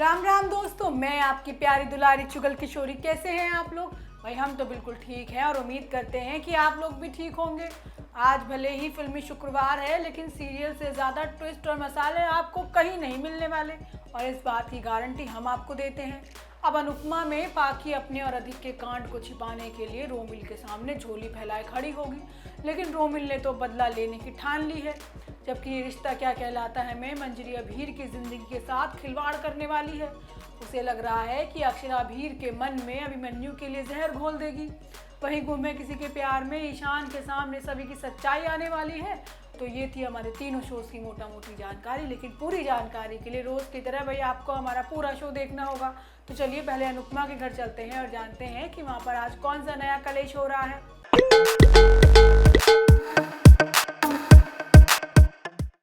राम राम दोस्तों, मैं आपकी प्यारी दुलारी चुगल किशोरी। कैसे हैं आप लोग? भाई हम तो बिल्कुल ठीक हैं और उम्मीद करते हैं कि आप लोग भी ठीक होंगे। आज भले ही फिल्मी शुक्रवार है, लेकिन सीरियल से ज़्यादा ट्विस्ट और मसाले आपको कहीं नहीं मिलने वाले, और इस बात की गारंटी हम आपको देते हैं। अब अनुपमा में पाखी अपने और अधिक के कांड को छिपाने के लिए रोमिल के सामने झोली फैलाए खड़ी होगी, लेकिन रोमिल ने तो बदला लेने की ठान ली है। जबकि ये रिश्ता क्या कहलाता है में मंजरी अभीर की जिंदगी के साथ खिलवाड़ करने वाली है। उसे लग रहा है कि अक्षरा अभीर के मन में अभिमन्यु के लिए जहर घोल देगी। वहीं गुम्मे किसी के प्यार में ईशान के सामने सभी की सच्चाई आने वाली है। तो ये थी हमारे तीनों शोज की मोटा मोटी जानकारी, लेकिन पूरी जानकारी के लिए रोज की तरह भाई आपको हमारा पूरा शो देखना होगा। तो चलिए पहले अनुपमा के घर चलते हैं और जानते हैं कि वहाँ पर आज कौन सा नया कलेश हो रहा है।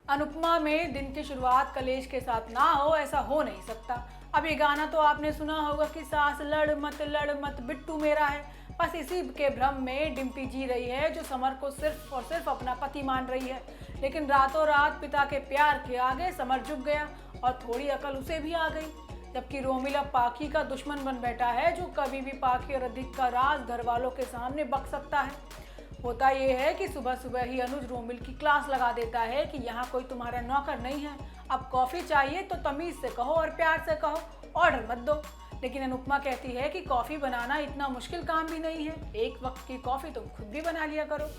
अनुपमा में दिन की शुरुआत कलेश के साथ ना हो, ऐसा हो नहीं सकता। अब ये गाना तो आपने सुना होगा कि सास लड़ मत बिट्टू मेरा है। बस इसी के भ्रम में डिम्पी जी रही है, जो समर को सिर्फ और सिर्फ अपना पति मान रही है। लेकिन रातों रात पिता के प्यार के आगे समर झुक गया और थोड़ी अकल उसे भी आ गई। जबकि रोमिल अब पाखी का दुश्मन बन बैठा है, जो कभी भी पाखी और अधिक का राज घर वालों के सामने बक सकता है। होता यह है कि सुबह सुबह ही अनुज रोमिल की क्लास लगा देता है कि यहाँ कोई तुम्हारा नौकर नहीं है। अब कॉफ़ी चाहिए तो तमीज़ से कहो और प्यार से कहो, ऑर्डर मत दो। लेकिन अनुपमा कहती है कि कॉफ़ी बनाना इतना मुश्किल काम भी नहीं है, एक वक्त की कॉफ़ी तुम खुद भी बना लिया करो।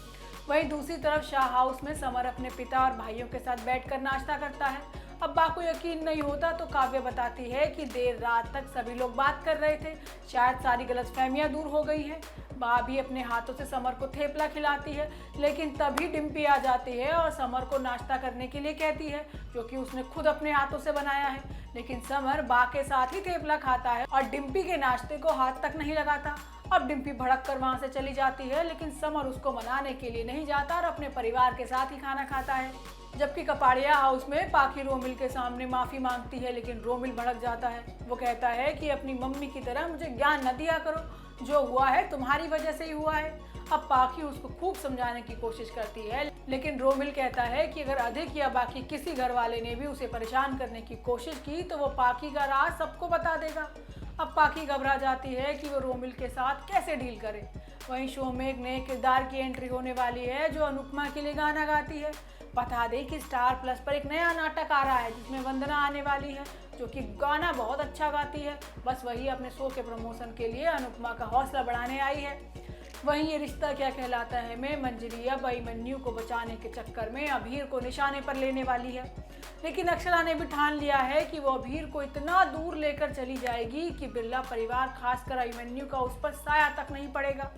वहीं दूसरी तरफ शाह हाउस में समर अपने पिता और भाइयों के साथ बैठकर नाश्ता करता है। अब बा को यकीन नहीं होता तो काव्य बताती है कि देर रात तक सभी लोग बात कर रहे थे, शायद सारी गलतफहमियां दूर हो गई हैं। बा भी अपने हाथों से समर को थेपला खिलाती है, लेकिन तभी डिम्पी आ जाती है और समर को नाश्ता करने के लिए कहती है, जो कि उसने खुद अपने हाथों से बनाया है। लेकिन समर बा के साथ ही थेपला खाता है और डिम्पी के नाश्ते को हाथ तक नहीं लगाता। अब डिम्पी भड़क कर वहाँ से चली जाती है, लेकिन समर उसको मनाने के लिए नहीं जाता और अपने परिवार के साथ ही खाना खाता है। जबकि कपाड़िया हाउस में पाखी रोमिल के सामने माफ़ी मांगती है, लेकिन रोमिल भड़क जाता है। वो कहता है कि अपनी मम्मी की तरह मुझे ज्ञान न दिया करो, जो हुआ है तुम्हारी वजह से ही हुआ है। अब पाखी उसको खूब समझाने की कोशिश करती है, लेकिन रोमिल कहता है कि अगर अधिक या बाकी किसी घर वाले ने भी उसे परेशान करने की कोशिश की तो वो पाखी का राज सबको बता देगा। अब पाखी घबरा जाती है कि वो रोमिल के साथ कैसे डील करे। वहीं शो में एक नए किरदार की एंट्री होने वाली है, जो अनुपमा के लिए गाना गाती है। बता दें कि स्टार प्लस पर एक नया नाटक आ रहा है, जिसमें वंदना आने वाली है, जो कि गाना बहुत अच्छा गाती है। बस वही अपने शो के प्रमोशन के लिए अनुपमा का हौसला बढ़ाने आई है। वहीं ये रिश्ता क्या कहलाता है में मंजरी अब अभिमन्यु को बचाने के चक्कर में अभीर को निशाने पर लेने वाली है। लेकिन अक्षरा ने भी ठान लिया है कि वो अभीर को इतना दूर लेकर चली जाएगी कि बिरला परिवार खासकर अभिमन्यु का उस पर साया तक नहीं पड़ेगा।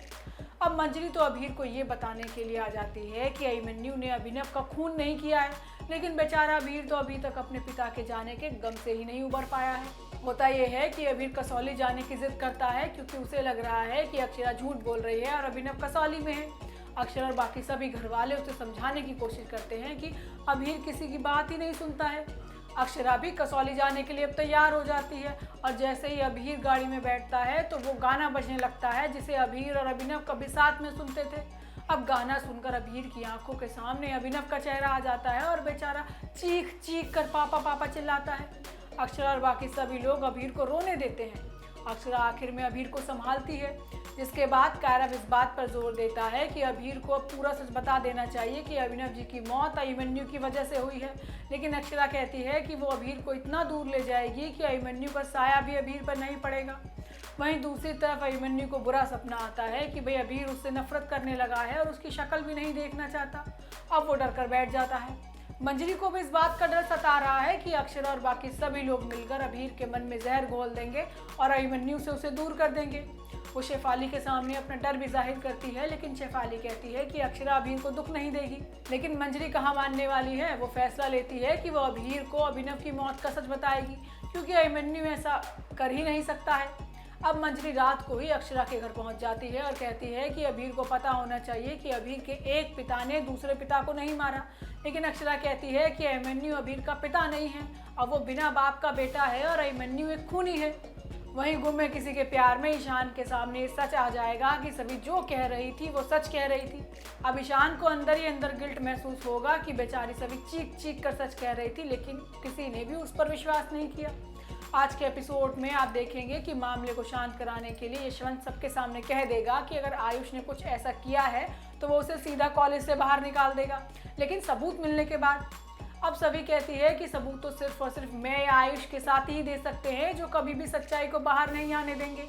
अब मंजरी तो अभीर को ये बताने के लिए आ जाती है कि अभिमन्यु ने अभिनव का खून नहीं किया है, लेकिन बेचारा अभीर तो अभी तक अपने पिता के जाने के गम से ही नहीं उबर पाया है। होता यह है कि अभीर कसौली जाने की जिद करता है, क्योंकि उसे लग रहा है कि अक्षरा झूठ बोल रही है और अभिनव कसौली में है। अक्षर और बाकी सभी घर वाले उसे समझाने की कोशिश करते हैं कि अभीर किसी की बात ही नहीं सुनता है। अक्षरा भी कसौली जाने के लिए अब तैयार हो जाती है, और जैसे ही अभीर गाड़ी में बैठता है तो वो गाना बजने लगता है, जिसे अभीर और अभिनव कभी साथ में सुनते थे। अब गाना सुनकर अभीर की आंखों के सामने अभिनव का चेहरा आ जाता है और बेचारा चीख चीख कर पापा पापा चिल्लाता है। अक्षरा और बाकी सभी लोग अभीर को रोने देते हैं। अक्षरा आखिर में अभीर को संभालती है, जिसके बाद कैरव इस बात पर जोर देता है कि अभीर को अब पूरा सच बता देना चाहिए कि अभिनव जी की मौत अभिमन्यु की वजह से हुई है। लेकिन अक्षरा कहती है कि वो अभीर को इतना दूर ले जाएगी कि अभिमन्यु का साया भी अभीर पर नहीं पड़ेगा। वहीं दूसरी तरफ अभिमन्यु को बुरा सपना आता है कि भाई अभीर उससे नफरत करने लगा है और उसकी शक्ल भी नहीं देखना चाहता। अब वो डर कर बैठ जाता है। मंजरी को भी इस बात का डर सता रहा है कि अक्षरा और बाकी सभी लोग मिलकर अभीर के मन में जहर घोल देंगे और अभिमन्यु से उसे दूर कर देंगे। वो शेफाली के सामने अपना डर भी जाहिर करती है, लेकिन शेफाली कहती है कि अक्षरा अभीर को दुख नहीं देगी। लेकिन मंजरी कहाँ मानने वाली है। वो फैसला लेती है कि वो अभीर को अभिनव की मौत का सच बताएगी, क्योंकि अभिमन्यु ऐसा कर ही नहीं सकता है। अब मंजरी रात को ही अक्षरा के घर पहुंच जाती है और कहती है कि अभीर को पता होना चाहिए कि अभीर के एक पिता ने दूसरे पिता को नहीं मारा। लेकिन अक्षरा कहती है कि अभिमन्यु अभीर का पिता नहीं है, अब वो बिना बाप का बेटा है और अभिमन्यु एक खूनी है। वहीं गुम्मे किसी के प्यार में ईशान के सामने सच आ जाएगा कि सभी जो कह रही थी वो सच कह रही थी। अब ईशान को अंदर ही अंदर गिल्ट महसूस होगा कि बेचारी सभी चीख चीख कर सच कह रही थी, लेकिन किसी ने भी उस पर विश्वास नहीं किया। आज के एपिसोड में आप देखेंगे कि मामले को शांत कराने के लिए यशवंत सबके सामने कह देगा कि अगर आयुष ने कुछ ऐसा किया है तो वो उसे सीधा कॉलेज से बाहर निकाल देगा। लेकिन सबूत मिलने के बाद अब सभी कहती है कि सबूत तो सिर्फ और सिर्फ मैं या आयुष के साथ ही दे सकते हैं, जो कभी भी सच्चाई को बाहर नहीं आने देंगे।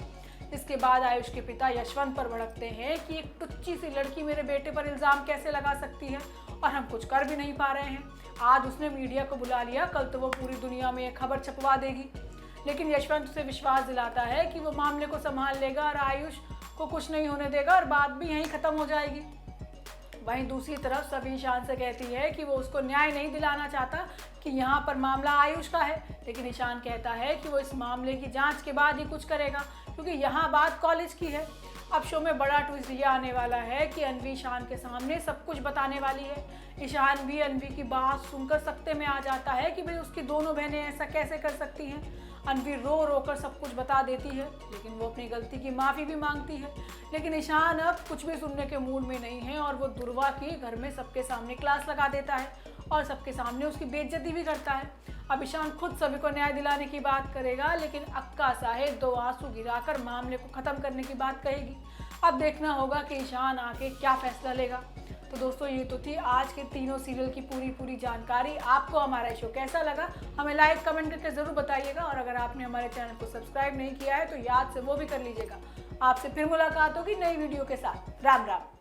इसके बाद आयुष के पिता यशवंत पर भड़कते हैं कि एक टुच्ची सी लड़की मेरे बेटे पर इल्ज़ाम कैसे लगा सकती है और हम कुछ कर भी नहीं पा रहे हैं। आज उसने मीडिया को बुला लिया, कल तो वो पूरी दुनिया में एक खबर छपवा देगी। लेकिन यशवंत उसे विश्वास दिलाता है कि वो मामले को संभाल लेगा और आयुष को कुछ नहीं होने देगा और बात भी यहीं ख़त्म हो जाएगी। वहीं दूसरी तरफ सभी ईशान से कहती है कि वो उसको न्याय नहीं दिलाना चाहता कि यहाँ पर मामला आयुष का है, लेकिन ईशान कहता है कि वो इस मामले की जांच के बाद ही कुछ करेगा, क्योंकि यहाँ बात कॉलेज की है। अब शो में बड़ा ट्विस्ट ये आने वाला है कि अनवी ईशान के सामने सब कुछ बताने वाली है। ईशान भी अनवी की बात सुनकर सकते में आ जाता है कि भाई उसकी दोनों बहनें ऐसा कैसे कर सकती हैं। अनवी रो रो कर सब कुछ बता देती है, लेकिन वो अपनी गलती की माफ़ी भी मांगती है। लेकिन ईशान अब कुछ भी सुनने के मूड में नहीं है और वो दुर्वा की घर में सबके सामने क्लास लगा देता है और सबके सामने उसकी बेइज्जती भी करता है। अब ईशान खुद सभी को न्याय दिलाने की बात करेगा, लेकिन अक्का साहेब 2 आंसू गिराकर मामले को ख़त्म करने की बात कहेगी। अब देखना होगा कि ईशान आके क्या फैसला लेगा। तो दोस्तों, ये तो थी आज के तीनों सीरियल की पूरी जानकारी। आपको हमारा शो कैसा लगा हमें लाइक कमेंट करके ज़रूर बताइएगा, और अगर आपने हमारे चैनल को सब्सक्राइब नहीं किया है तो याद से वो भी कर लीजिएगा। आपसे फिर मुलाकात होगी नई वीडियो के साथ। राम राम।